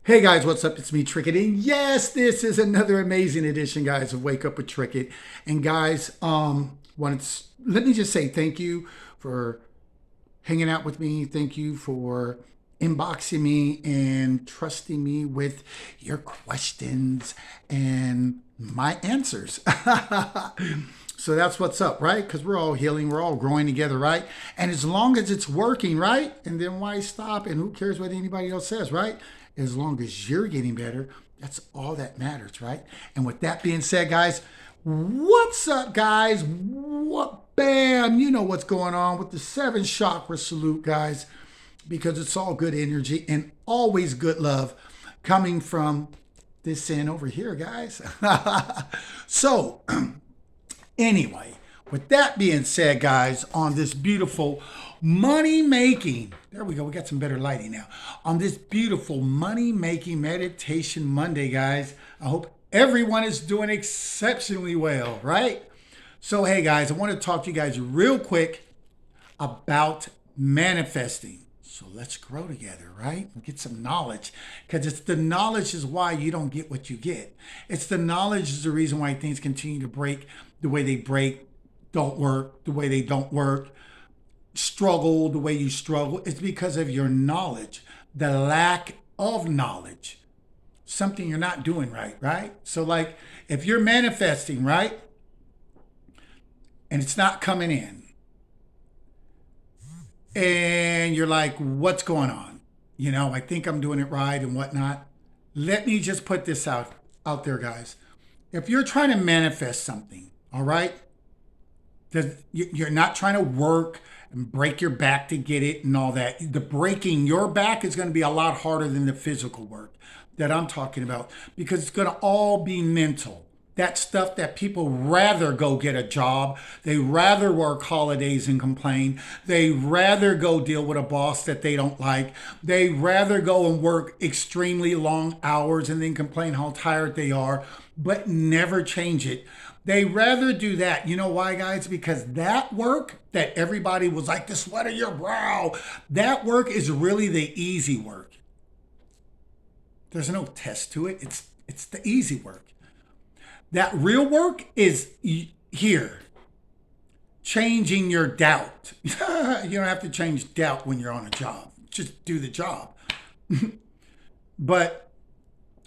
Hey guys, what's up? It's me, Trickett, and yes, this is another amazing edition, guys, of Wake Up with Trickett. And guys, let me just say thank you for hanging out with me. Thank you for inboxing me and trusting me with your questions and my answers. So that's what's up, right? Because we're all healing, we're all growing together, right? And as long as it's working, right? And then why stop? And who cares what anybody else says, right? As long as you're getting better, that's all that matters, right? And with that being said, guys, what's up, guys? What bam? You know what's going on with the seven chakra salute, guys, because it's all good energy and always good love coming from this end over here, guys. So, anyway, with that being said, guys, on this beautiful money making, there we go, we got some better lighting now. On this beautiful money making meditation Monday, guys, I hope everyone is doing exceptionally well, right? So, hey, guys, I want to talk to you guys real quick about manifesting. So let's grow together, right? And get some knowledge, because it's the knowledge is why you don't get what you get. It's the knowledge is the reason why things continue to break the way they break, don't work the way they don't work, struggle the way you struggle. It's because of your knowledge, the lack of knowledge, something you're not doing right, right? So, like, if you're manifesting, right, and it's not coming in, and you're like, what's going on? I think I'm doing it right and whatnot. Let me just put this out there, guys. If you're trying to manifest something, all right, you're not trying to work and break your back to get it and all that. The breaking your back is going to be a lot harder than the physical work that I'm talking about, because it's going to all be mental. That stuff that people rather go get a job. They rather work holidays and complain. They rather go deal with a boss that they don't like. They rather go and work extremely long hours and then complain how tired they are, but never change it. They rather do that. You know why, guys? Because that work that everybody was like, the sweat of your brow, that work is really the easy work. There's no test to it. It's the easy work. That real work is here, changing your doubt. You don't have to change doubt when you're on a job. Just do the job. But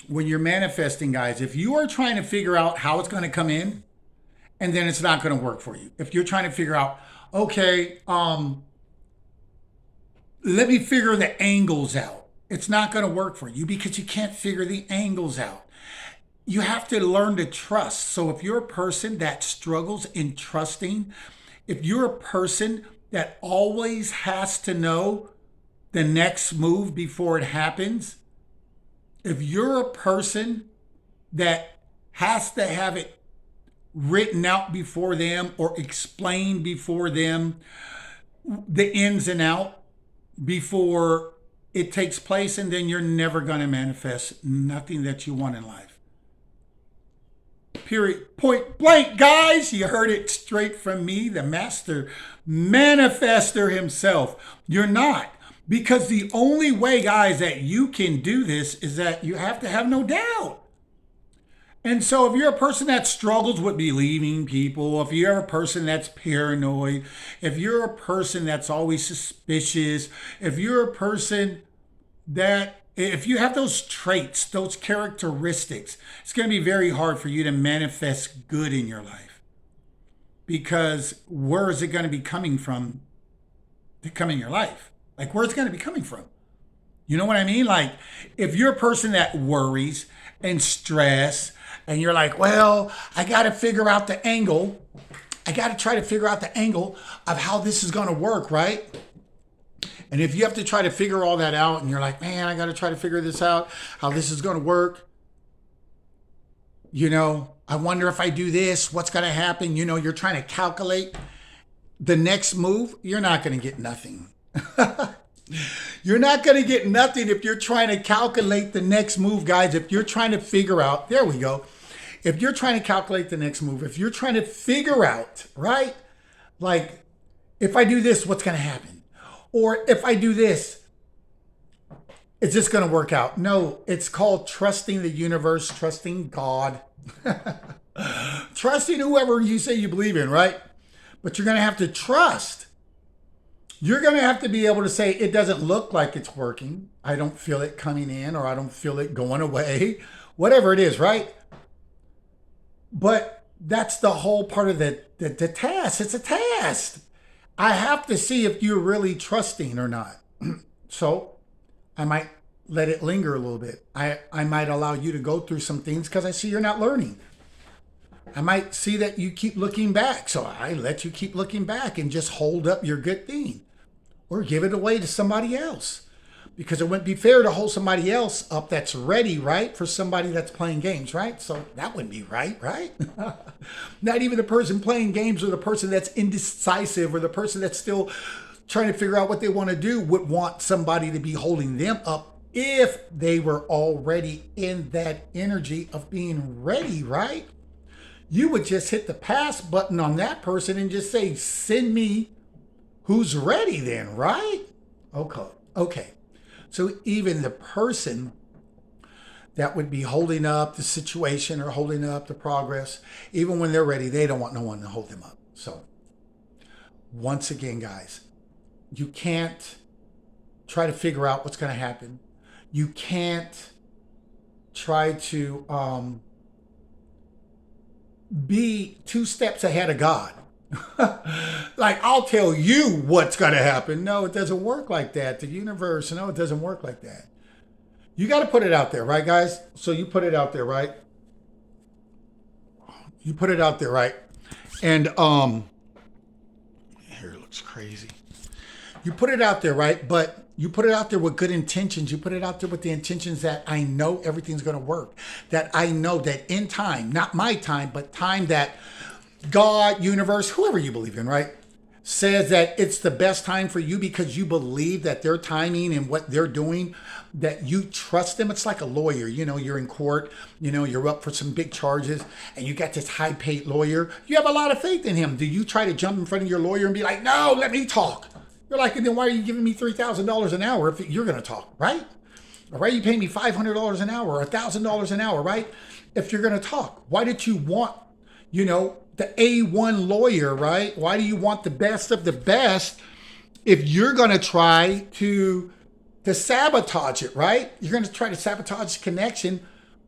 when you're manifesting, guys, if you are trying to figure out how it's going to come in, and then it's not going to work for you. If you're trying to figure out, okay, let me figure the angles out. It's not going to work for you because you can't figure the angles out. You have to learn to trust. So if you're a person that struggles in trusting, if you're a person that always has to know the next move before it happens, if you're a person that has to have it written out before them or explained before them, the ins and out before it takes place, and then you're never going to manifest nothing that you want in life. Period. Point blank, guys. You heard it straight from me, the master manifester himself. You're not. Because the only way, guys, that you can do this is that you have to have no doubt. And so if you're a person that struggles with believing people, if you're a person that's paranoid, if you're a person that's always suspicious, if you're a person that, if you have those traits, those characteristics, it's going to be very hard for you to manifest good in your life. Because where is it going to be coming from to come in your life? Like, where's it going to be coming from? You know what I mean? Like, if you're a person that worries and stress, and you're like, well, I got to figure out the angle. I got to try to figure out the angle of how this is going to work, right? And if you have to try to figure all that out and you're like, man, I got to try to figure this out, how this is going to work. I wonder if I do this, what's going to happen? You're trying to calculate the next move. You're not going to get nothing. You're not going to get nothing if you're trying to calculate the next move, guys. If you're trying to figure out, there we go. If you're trying to calculate the next move, if you're trying to figure out, right? Like, if I do this, what's going to happen? Or if I do this, it's just going to work out. No, it's called trusting the universe, trusting God, trusting whoever you say you believe in, right? But you're going to have to trust. You're going to have to be able to say, it doesn't look like it's working. I don't feel it coming in, or I don't feel it going away, whatever it is, right? But that's the whole part of the test. It's a test. I have to see if you're really trusting or not. So I might let it linger a little bit. I might allow you to go through some things because I see you're not learning. I might see that you keep looking back. So I let you keep looking back and just hold up your good thing or give it away to somebody else. Because it wouldn't be fair to hold somebody else up that's ready, right? For somebody that's playing games, right? So that wouldn't be right, right? Not even the person playing games or the person that's indecisive or the person that's still trying to figure out what they want to do would want somebody to be holding them up if they were already in that energy of being ready, right? You would just hit the pass button on that person and just say, send me who's ready then, right? Okay. So even the person that would be holding up the situation or holding up the progress, even when they're ready, they don't want no one to hold them up. So once again, guys, you can't try to figure out what's going to happen. You can't try to be 2 steps ahead of God. Like, I'll tell you what's going to happen. No, it doesn't work like that. The universe, no, it doesn't work like that. You got to put it out there, right, guys? So you put it out there, right? You put it out there, right? And here it looks crazy. You put it out there, right? But you put it out there with good intentions. You put it out there with the intentions that I know everything's going to work. That I know that in time, not my time, but time that God, universe, whoever you believe in, right, says that it's the best time for you because you believe that their timing and what they're doing, that you trust them. It's like a lawyer. You know, you're in court, you know, you're up for some big charges and you got this high paid lawyer. You have a lot of faith in him. Do you try to jump in front of your lawyer and be like, no, let me talk? You're like, and then why are you giving me $3,000 an hour if you're going to talk, right? Or why are you paying me $500 an hour or $1,000 an hour, right? If you're going to talk, why did you want, you know, the A1 lawyer, right? Why do you want the best of the best if you're going to try to sabotage it, right? You're going to try to sabotage the connection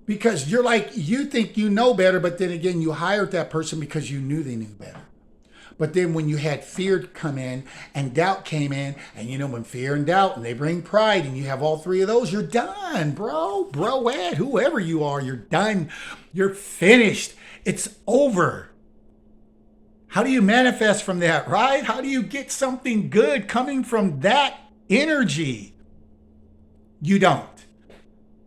because you're like, you think you know better, but then again, you hired that person because you knew they knew better. But then when you had fear come in and doubt came in, and you know, when fear and doubt, and they bring pride, and you have all 3 of those, you're done, broette, whoever you are, you're done. You're finished. It's over. How do you manifest from that, right? How do you get something good coming from that energy? You don't.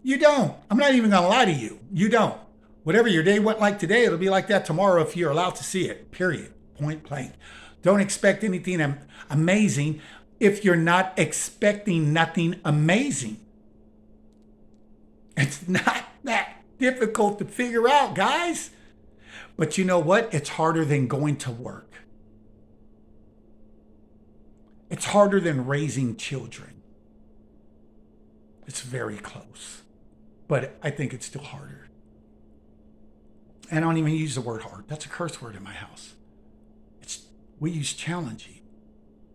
You don't. I'm not even going to lie to you. You don't. Whatever your day went like today, it'll be like that tomorrow if you're allowed to see it, period. Point blank. Don't expect anything amazing if you're not expecting nothing amazing. It's not that difficult to figure out, guys. But you know what? It's harder than going to work. It's harder than raising children. It's very close. But I think it's still harder. And I don't even use the word hard. That's a curse word in my house. We use challenging.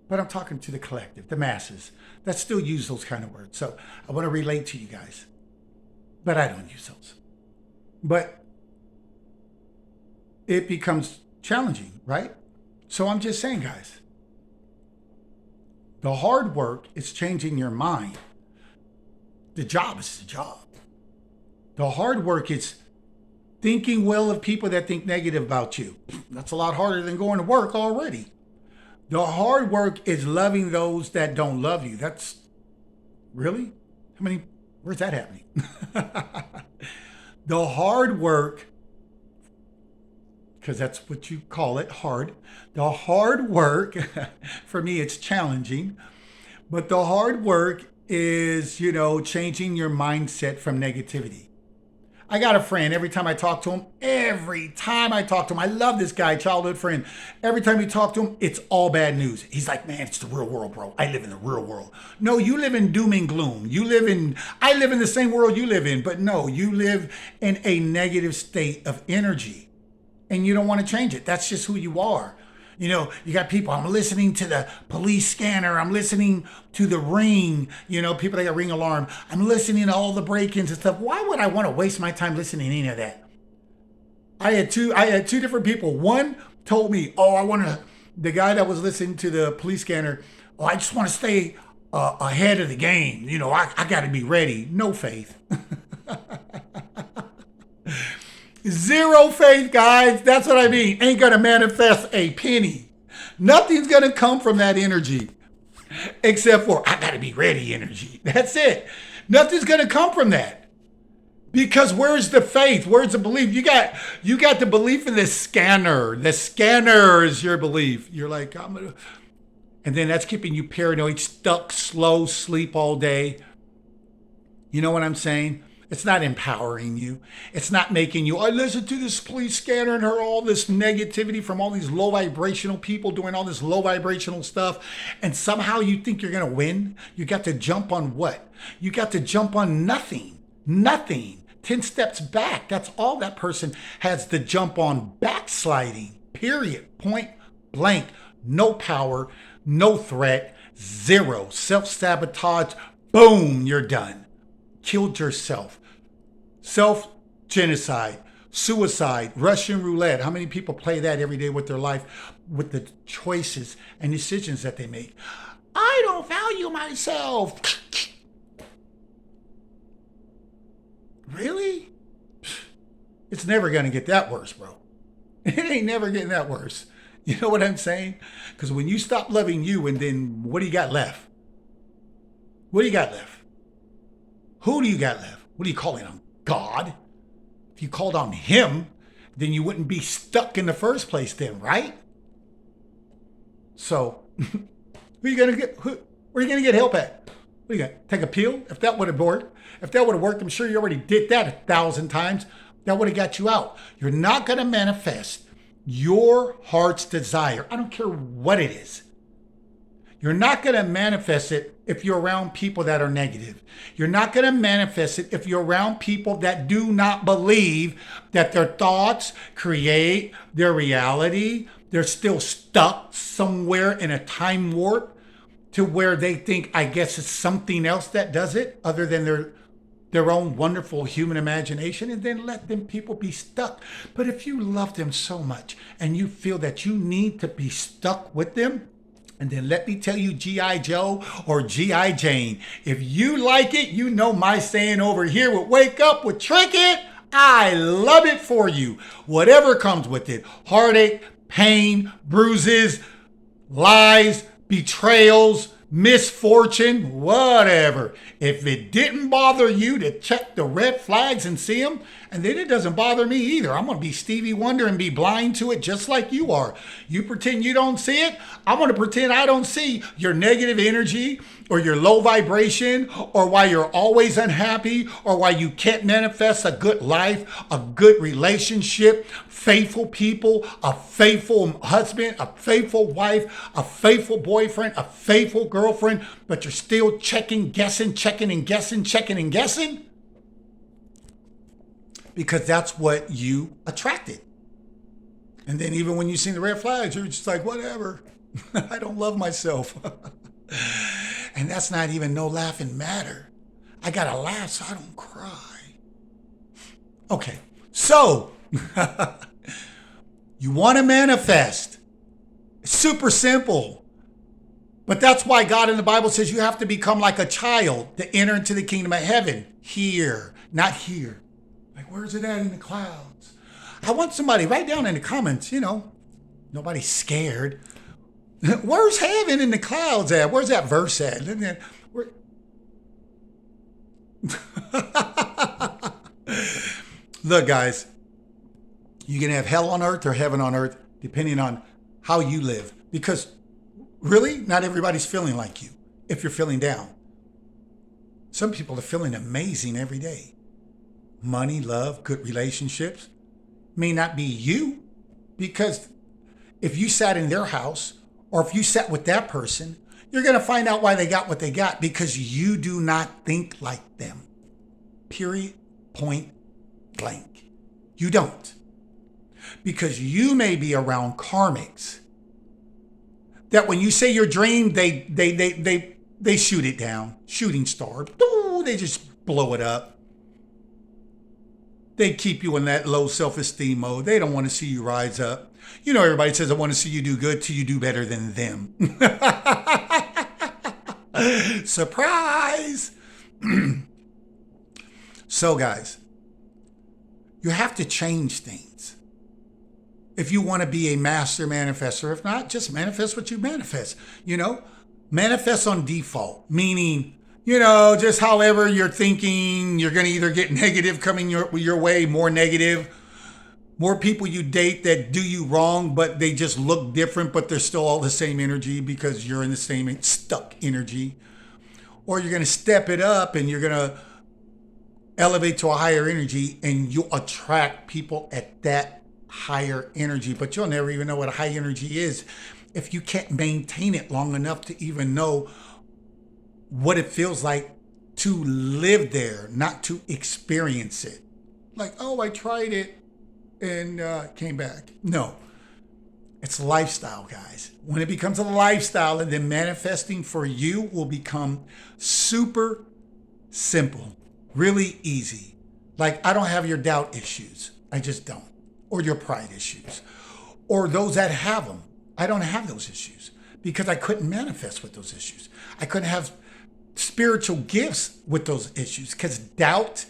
But I'm talking to the collective, the masses, that still use those kind of words. So I want to relate to you guys. But I don't use those. But it becomes challenging, right? So I'm just saying, guys, the hard work is changing your mind. The job is the job. The hard work is thinking well of people that think negative about you. That's a lot harder than going to work already. The hard work is loving those that don't love you. That's really? Where's that happening? The hard work, because that's what you call it, hard. The hard work, for me, it's challenging, but the hard work is, changing your mindset from negativity. I got a friend, every time I talk to him, I love this guy, childhood friend. Every time you talk to him, it's all bad news. He's like, man, it's the real world, bro. I live in the real world. No, you live in doom and gloom. I live in the same world you live in, but no, you live in a negative state of energy and you don't want to change it. That's just who you are. You got people, I'm listening to the police scanner. I'm listening to the ring, people that got ring alarm. I'm listening to all the break-ins and stuff. Why would I want to waste my time listening to any of that? I had two different people. One told me, the guy that was listening to the police scanner, I just want to stay ahead of the game. I got to be ready. No faith. Zero faith, guys. That's what I mean. Ain't going to manifest a penny. Nothing's going to come from that energy except for I got to be ready energy. That's it. Nothing's going to come from that. Because where's the faith? Where's the belief? You got the belief in the scanner. The scanner is your belief. You're like, and then that's keeping you paranoid, stuck, slow, sleep all day. You know what I'm saying? It's not empowering you. It's not making you, I listen to this police scanner and heard all this negativity from all these low vibrational people doing all this low vibrational stuff. And somehow you think you're going to win. You got to jump on what? You got to jump on nothing. Nothing. 10 steps back. That's all that person has to jump on. Backsliding. Period. Point blank. No power. No threat. Zero. Self-sabotage. Boom. You're done. Killed yourself. Self-genocide, suicide, Russian roulette. How many people play that every day with their life with the choices and decisions that they make? I don't value myself. Really? It's never going to get that worse, bro. It ain't never getting that worse. You know what I'm saying? Because when you stop loving you, and then what do you got left? What do you got left? Who do you got left? What are you calling on? God? If you called on him, then you wouldn't be stuck in the first place then, right? So, where are you gonna get help at? What are you gonna take a pill? If that would have worked, I'm sure you already did that 1,000 times. That would have got you out. You're not gonna manifest your heart's desire. I don't care what it is. You're not going to manifest it if you're around people that are negative. You're not going to manifest it if you're around people that do not believe that their thoughts create their reality. They're still stuck somewhere in a time warp to where they think, I guess it's something else that does it other than their own wonderful human imagination, and then let them people be stuck. But if you love them so much and you feel that you need to be stuck with them, and then let me tell you, G.I. Joe or G.I. Jane, if you like it, you know my saying over here with Wake Up with Trick It, I love it for you. Whatever comes with it, heartache, pain, bruises, lies, betrayals, misfortune, whatever. If it didn't bother you to check the red flags and see them, and then it doesn't bother me either. I'm going to be Stevie Wonder and be blind to it just like you are. You pretend you don't see it. I'm going to pretend I don't see your negative energy or your low vibration or why you're always unhappy or why you can't manifest a good life, a good relationship, faithful people, a faithful husband, a faithful wife, a faithful boyfriend, a faithful girlfriend, but you're still checking, guessing, checking and guessing, checking and guessing. Because that's what you attracted. And then even when you see the red flags, you're just like, whatever. I don't love myself. And that's not even no laughing matter. I got to laugh so I don't cry. Okay, so you want to manifest. It's super simple. But that's why God in the Bible says you have to become like a child to enter into the kingdom of heaven. Here, not here. Like, where's it at in the clouds? I want somebody right down in the comments, nobody's scared. Where's heaven in the clouds at? Where's that verse at? Look, guys, you can have hell on earth or heaven on earth, depending on how you live. Because really, not everybody's feeling like you if you're feeling down. Some people are feeling amazing every day. money, love, good relationships may not be you, because if you sat in their house or if you sat with that person, you're going to find out why they got what they got, because you do not think like them. Period. Point blank. You don't. Because you may be around karmics that when you say your dream, they shoot it down. Shooting star. They just blow it up. They keep you in that low self-esteem mode. They don't want to see you rise up. You know, everybody says, I want to see you do good till you do better than them. Surprise! So, guys, you have to change things if you want to be a master manifester. If not, just manifest what you manifest. You know, manifest on default, meaning, you know, just however you're thinking, you're going to either get negative coming your way, more negative, more people you date that do you wrong, but they just look different, but they're still all the same energy because you're in the same stuck energy. Or you're going to step it up and you're going to elevate to a higher energy, and you'll attract people at that higher energy. But you'll never even know what a high energy is if you can't maintain it long enough to even know what it feels like to live there, not to experience it. Like, oh, I tried it and came back. No, it's lifestyle, guys. When it becomes a lifestyle, and then manifesting for you will become super simple, really easy. Like, I don't have your doubt issues. I just don't. Or your pride issues. Or those that have them. I don't have those issues because I couldn't manifest with those issues. I couldn't have spiritual gifts with those issues because doubt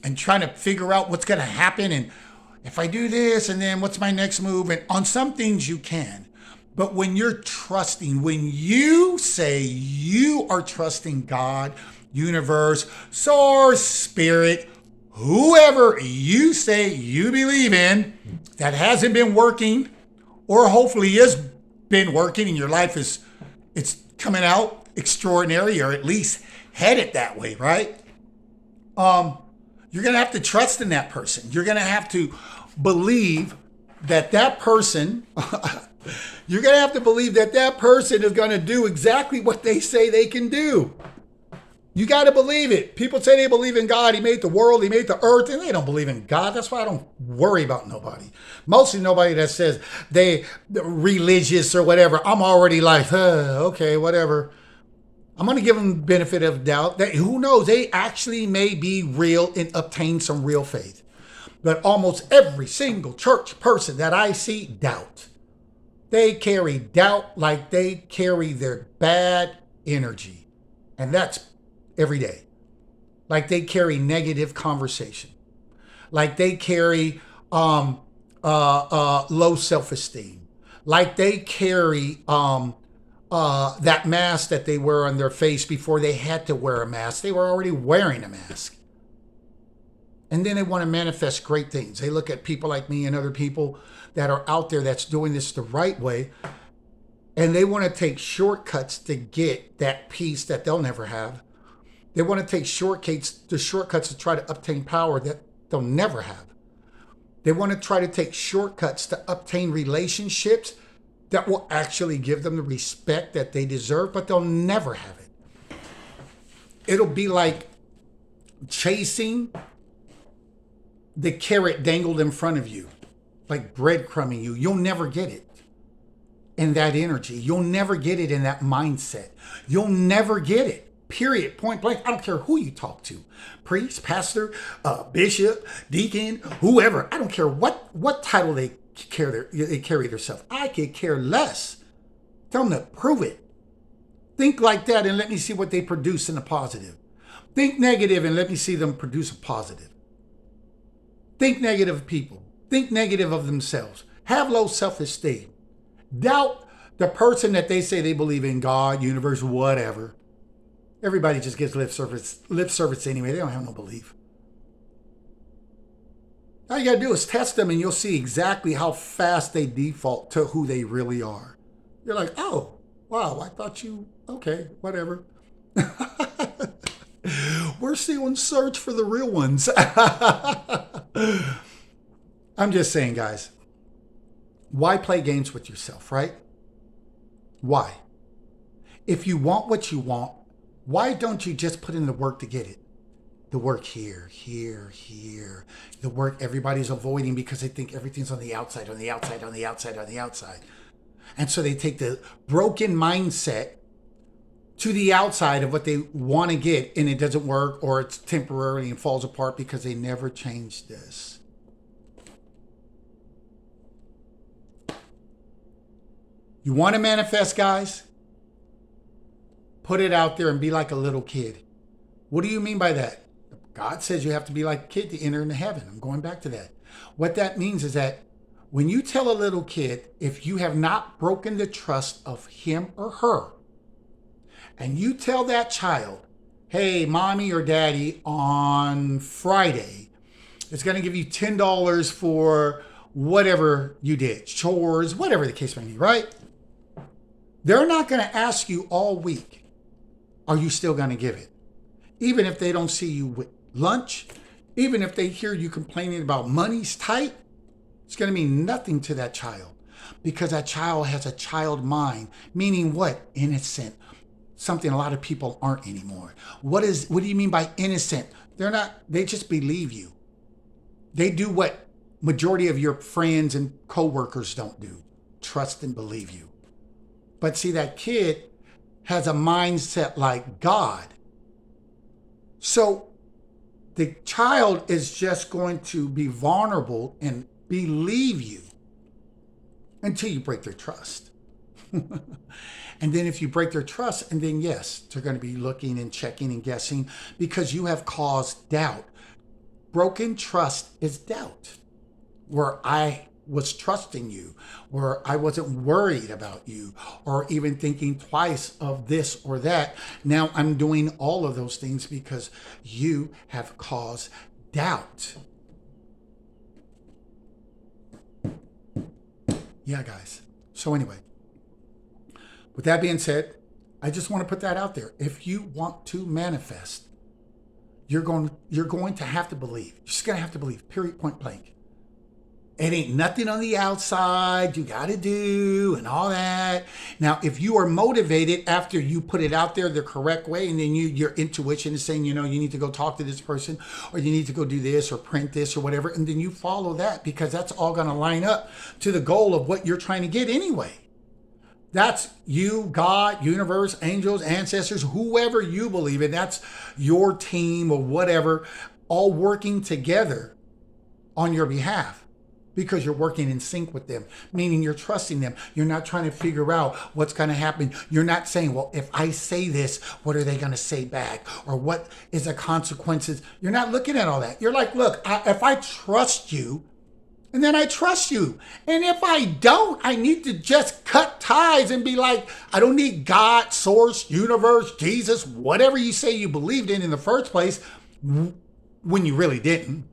and trying to figure out what's going to happen, and if I do this and then what's my next move, and on some things you can. But when you're trusting, when you say you are trusting God, universe, source, spirit, whoever you say you believe in that hasn't been working, or hopefully has been working and your life it's coming out extraordinary, or at least headed that way, right? You're going to have to trust in that person. You're going to have to believe that person, you're going to have to believe that person is going to do exactly what they say they can do. You got to believe it. People say they believe in God. He made the world. He made the earth. And they don't believe in God. That's why I don't worry about nobody. Mostly nobody that says they're religious or whatever. I'm already like, okay, whatever. I'm going to give them the benefit of doubt. That, who knows? They actually may be real and obtain some real faith. But almost every single church person that I see, doubt. They carry doubt like they carry their bad energy. And that's every day. Like they carry negative conversation. Like they carry low self-esteem. Like they carry that mask that they wear on their face before they had to wear a mask. They were already wearing a mask. And then they want to manifest great things. They look at people like me and other people that are out there that's doing this the right way. And they want to take shortcuts to get that peace that they'll never have. They want to take shortcuts to try to obtain power that they'll never have. They want to try to take shortcuts to obtain relationships that will actually give them the respect that they deserve, but they'll never have it. It'll be like chasing the carrot dangled in front of you, like breadcrumbing you. You'll never get it in that energy. You'll never get it in that mindset. You'll never get it. Period. Point blank. I don't care who you talk to. Priest, pastor, bishop, deacon, whoever. I don't care what title they carry themselves. I could care less. Tell them to prove it. Think like that and let me see what they produce in the positive. Think negative and let me see them produce a positive. Think negative of people. Think negative of themselves. Have low self-esteem. Doubt the person that they say they believe in, God, universe, whatever. Everybody just gets lip service anyway. They don't have no belief. All you got to do is test them and you'll see exactly how fast they default to who they really are. You're like, oh, wow, I thought you, okay, whatever. We're mercy and search for the real ones. I'm just saying, guys, why play games with yourself, right? Why? If you want what you want, why don't you just put in the work to get it? The work here, here, here. The work everybody's avoiding because they think everything's on the outside, on the outside, on the outside, on the outside. And so they take the broken mindset to the outside of what they want to get, and it doesn't work, or it's temporary and falls apart because they never changed this. You want to manifest, guys? Put it out there and be like a little kid. What do you mean by that? God says you have to be like a kid to enter into heaven. I'm going back to that. What that means is that when you tell a little kid, if you have not broken the trust of him or her, and you tell that child, hey, mommy or daddy, on Friday, it's going to give you $10 for whatever you did, chores, whatever the case may be, right? They're not going to ask you all week, are you still going to give it? Even if they don't see you with lunch, even if they hear you complaining about money's tight, it's going to mean nothing to that child, because that child has a child mind, meaning what? Innocent. Something a lot of people aren't anymore. What do you mean by innocent? They just believe you. They do what majority of your friends and coworkers don't do. Trust and believe you. But see, that kid has a mindset like God. So the child is just going to be vulnerable and believe you until you break their trust. And then if you break their trust, and then yes, they're going to be looking and checking and guessing because you have caused doubt. Broken trust is doubt. Where I was trusting you, where I wasn't worried about you, or even thinking twice of this or that. Now I'm doing all of those things because you have caused doubt. Yeah, guys. So anyway, with that being said, I just want to put that out there. If you want to manifest, you're going to have to believe. You're just going to have to believe, period, point blank. It ain't nothing on the outside you got to do and all that. Now, if you are motivated after you put it out there the correct way, and then your intuition is saying, you need to go talk to this person, or you need to go do this or print this or whatever, and then you follow that, because that's all going to line up to the goal of what you're trying to get anyway. That's you, God, universe, angels, ancestors, whoever you believe in. That's your team or whatever, all working together on your behalf, because you're working in sync with them, meaning you're trusting them. You're not trying to figure out what's going to happen. You're not saying, well, if I say this, what are they going to say back? Or what is the consequences? You're not looking at all that. You're like, look, if I trust you, and then I trust you. And if I don't, I need to just cut ties and be like, I don't need God, source, universe, Jesus, whatever you say you believed in the first place, when you really didn't,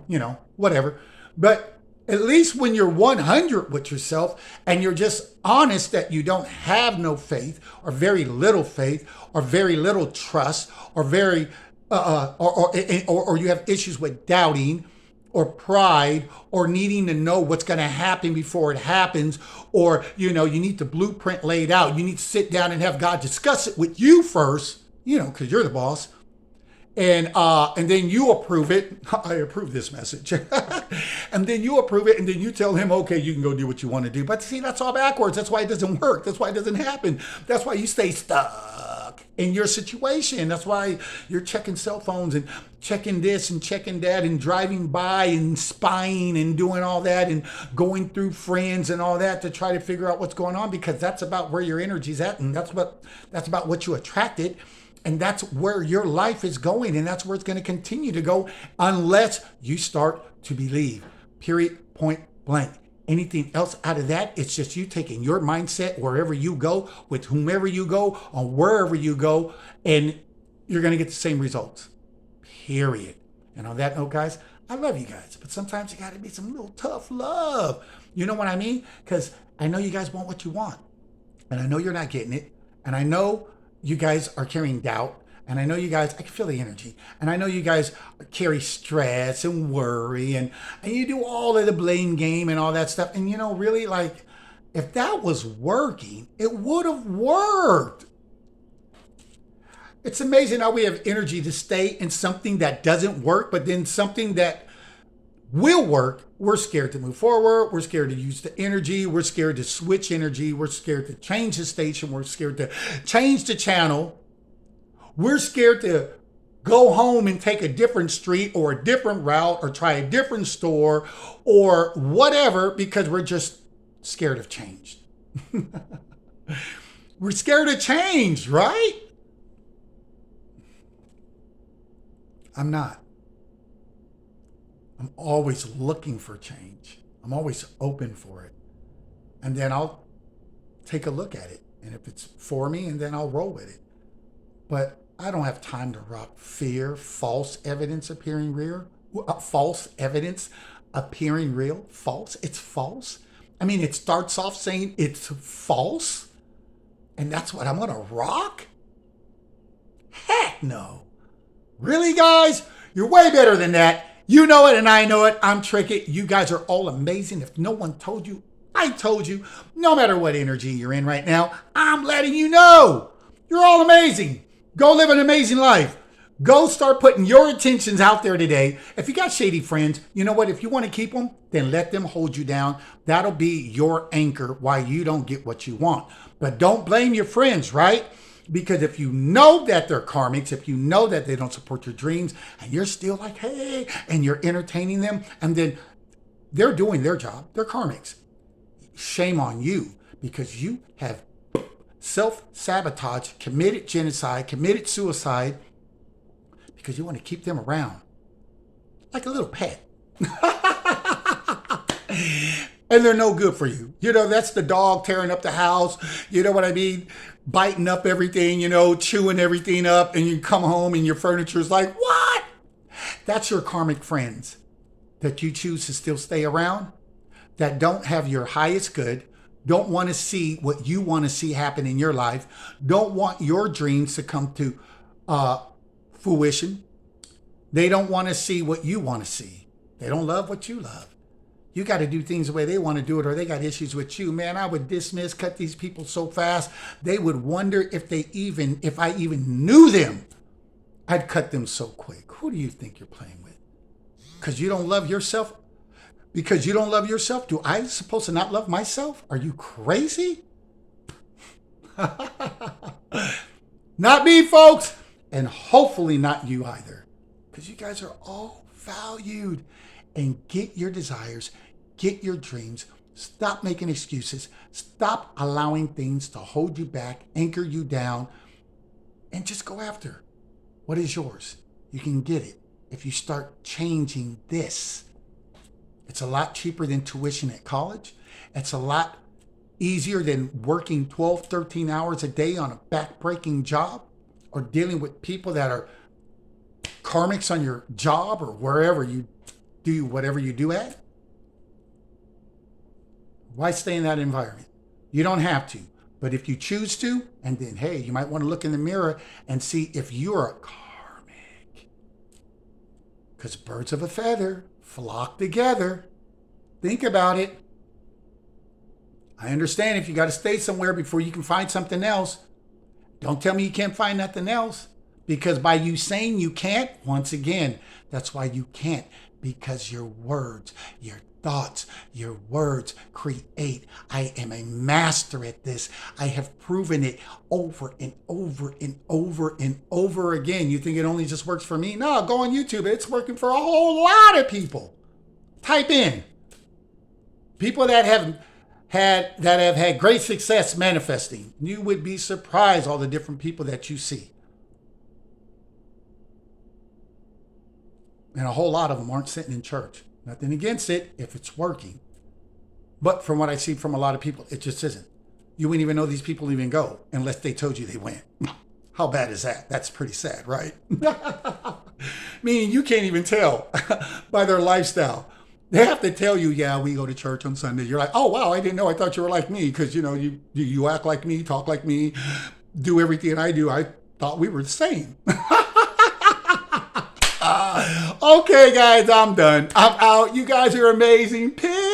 whatever. But at least when you're 100 with yourself and you're just honest that you don't have no faith, or very little faith, or very little trust, or very, or you have issues with doubting, or pride, or needing to know what's going to happen before it happens, or you need the blueprint laid out. You need to sit down and have God discuss it with you first, because you're the boss, and then you approve it. I approve this message, and then you approve it, and then you tell him, okay, you can go do what you want to do. But see, that's all backwards. That's why it doesn't work. That's why it doesn't happen. That's why you stay stuck in your situation. That's why you're checking cell phones and checking this and checking that and driving by and spying and doing all that and going through friends and all that to try to figure out what's going on, because that's about where your energy's at, and that's about what you attracted, and that's where your life is going, and that's where it's going to continue to go unless you start to believe. Period, point blank. Anything else out of that, it's just you taking your mindset wherever you go, with whomever you go, or wherever you go, and you're going to get the same results. Period. And on that note, guys, I love you guys, but sometimes you got to be some little tough love. You know what I mean? Because I know you guys want what you want, and I know you're not getting it, and I know you guys are carrying doubt, And I know you guys, I can feel the energy. And I know you guys carry stress and worry and you do all of the blame game and all that stuff. And really, like, if that was working, it would have worked. It's amazing how we have energy to stay in something that doesn't work, but then something that will work, we're scared to move forward. We're scared to use the energy. We're scared to switch energy. We're scared to change the station. We're scared to change the channel. We're scared to go home and take a different street or a different route or try a different store or whatever because we're just scared of change. We're scared of change, right? I'm not. I'm always looking for change. I'm always open for it. And then I'll take a look at it. And if it's for me, and then I'll roll with it. But I don't have time to rock fear, false evidence appearing real. False evidence appearing real. False. It's false. I mean, it starts off saying it's false. And that's what I'm going to rock? Heck no. Really, guys? You're way better than that. You know it and I know it. I'm Tricky. You guys are all amazing. If no one told you, I told you. No matter what energy you're in right now, I'm letting you know. You're all amazing. Go live an amazing life. Go start putting your intentions out there today. If you got shady friends, you know what? If you want to keep them, then let them hold you down. That'll be your anchor why you don't get what you want. But don't blame your friends, right? Because if you know that they're karmics, if you know that they don't support your dreams, and you're still like, hey, and you're entertaining them, and then they're doing their job, they're karmics. Shame on you, because you have self-sabotage, committed genocide, committed suicide, because you want to keep them around like a little pet. And they're no good for you. That's the dog tearing up the house. You know what I mean? Biting up everything, chewing everything up. And you come home and your furniture's like, what? That's your karmic friends that you choose to still stay around, that don't have your highest good, don't want to see what you want to see happen in your life, don't want your dreams to come to fruition. They don't want to see what you want to see. They don't love what you love. You got to do things the way they want to do it, or they got issues with you. Man, I would cut these people so fast, they would wonder if I even knew them. I'd cut them so quick. Who do you think you're playing with? Because you don't love yourself? Because you don't love yourself? Do I supposed to not love myself? Are you crazy? Not me, folks. And hopefully not you either. Because you guys are all valued. And get your desires, get your dreams. Stop making excuses. Stop allowing things to hold you back, anchor you down, and just go after what is yours. You can get it if you start changing this. It's a lot cheaper than tuition at college. It's a lot easier than working 12, 13 hours a day on a back-breaking job or dealing with people that are karmics on your job or wherever you do whatever you do at. Why stay in that environment? You don't have to. But if you choose to, and then, hey, you might want to look in the mirror and see if you're a karmic. Because birds of a feather flock together. Think about it. I understand if you got to stay somewhere before you can find something else. Don't tell me you can't find nothing else. Because by you saying you can't, once again, that's why you can't. Because your words, your thoughts, your words create. I am a master at this. I have proven it over and over and over and over again. You think it only just works for me? No, go on YouTube. It's working for a whole lot of people. Type in people that have had great success manifesting. You would be surprised all the different people that you see. And a whole lot of them aren't sitting in church. Nothing against it if it's working. But from what I see from a lot of people, it just isn't. You wouldn't even know these people even go unless they told you they went. How bad is that? That's pretty sad, right? Meaning you can't even tell by their lifestyle. They have to tell you, yeah, we go to church on Sunday. You're like, oh, wow, I didn't know. I thought you were like me because, you act like me, talk like me, do everything I do. I Thought we were the same. Okay, guys, I'm done. I'm out. You guys are amazing. Peace.